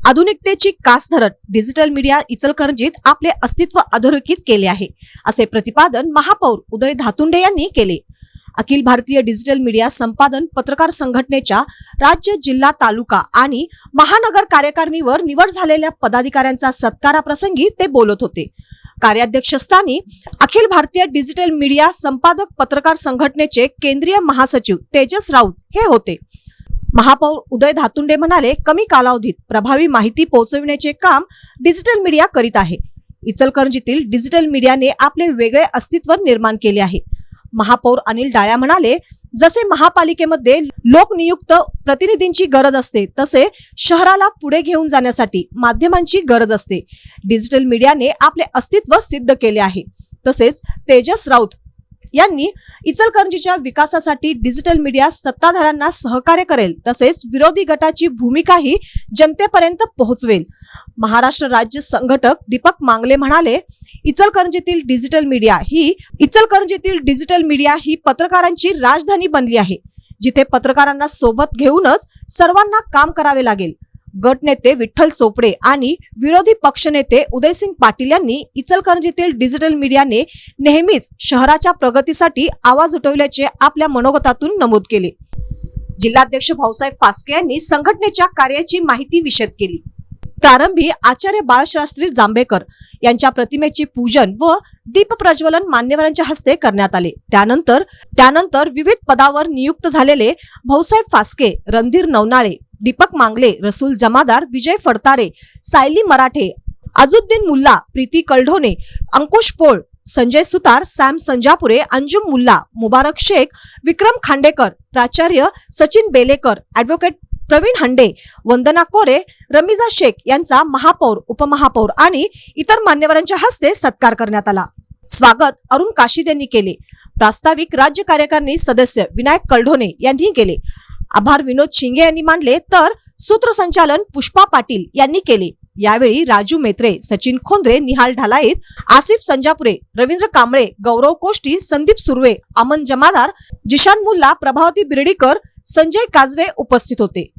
आधुनिकतेची कास धरत digital media इचलकरंजीत आपले अस्तित्व अधोरेखित केले आहे, असे प्रतिपादन महापौर उदय धातुंडे यांनी केले। अखिल भारतीय डिजिटल मीडिया संपादन पत्रकार संघटनेच्या राज्य, जिल्हा, तालुका आणि महानगर कार्यकारिणीवर निवड झालेल्या पदाधिकाऱ्यांचा सत्काराप्रसंगी ते बोलत होते। कार्याध्यक्षस्थानी अखिल भारतीय डिजिटल मीडिया संपादक पत्रकार संघटनेचे केंद्रीय महासचिव तेजस राऊत हे होते। महापौर उदय धातुंडे म्हणाले, कमी कालावधीत प्रभावी माहिती पोहोचविण्याचे काम डिजिटल मीडिया करीत आहे। इचलकरंजीतील डिजिटल मीडियाने आपले वेगळे अस्तित्व निर्माण केले आहे। महापौर अनिल डाळ्या म्हणाले, जसे महापालिकेमध्ये लोकनियुक्त प्रतिनिधींची गरज असते, तसे शहराला पुढे घेऊन जाण्यासाठी माध्यमांची गरज असते। डिजिटल मीडियाने आपले अस्तित्व सिद्ध केले आहे। तसेच तेजस राऊत यांनी इचलकरंजीच्या विकासासाठी डिजिटल मीडिया सत्ताधाऱ्यांना सहकार्य करेल, तसेच विरोधी गटाची भूमिकाही जनतेपर्यंत पोहोचवेल। महाराष्ट्र राज्य संघटक दीपक मांगले म्हणाले, इचलकरंजीतील डिजिटल मीडिया ही पत्रकारांची राजधानी बनली आहे, जिथे पत्रकारांना सोबत घेऊनच सर्वांना काम करावे लागेल। गट नेते विठ्ठल चोपडे आणि विरोधी पक्षनेते उदयसिंग पाटील यांनी इचलकरंजीतील डिजिटल मीडियाने नेहमीच शहराच्या प्रगतीसाठी आवाज उठवल्याचे आपल्या मनोगतातून नमूद केले। जिल्हाध्यक्ष भाऊसाहेब फास्के यांनी संघटनेच्या कार्याची माहिती विशद केली। प्रारंभी आचार्य बाळशास्त्री जांभेकर यांच्या प्रतिमेचे पूजन व दीप प्रज्वलन मान्यवरांच्या हस्ते करण्यात आले। त्यानंतर विविध पदावर नियुक्त झालेले भाऊसाहेब फास्के, रणधीर नवनाळे, दीपक मांगले, रसूल जमादार, विजय फडतारे, सायली मराठे, अजुद्दीन मुल्ला, प्रीती कलढोणे, अंकुश पोळ, संजय सुतार, सॅम संजापुरे, अंजुम मुल्ला, मुबारक शेख, विक्रम खांडेकर, प्राचार्य सचिन बेलेकर, ॲडव्होकेट प्रवीण हंडे, वंदना कोरे, रमिजा शेख यांचा महापौर, उपमहापौर आणि इतर मान्यवरांच्या हस्ते सत्कार करण्यात आला। स्वागत अरुण काशीद यांनी केले। प्रास्ताविक राज्य कार्यकारिणी सदस्य विनायक कलढोणे यांनी केले। आभार विनोद शिंगे यांनी मानले, तर सूत्रसंचालन पुष्पा पाटील यांनी केले। यावेळी राजू मेत्रे, सचिन खोंद्रे, निहाल ढालाईत, आसिफ संजापुरे, रवींद्र कांबळे, गौरव कोष्टी, संदीप सुर्वे, अमन जमादार, जिशान मुल्ला, प्रभावती बिर्डीकर, संजय काजवे उपस्थित होते।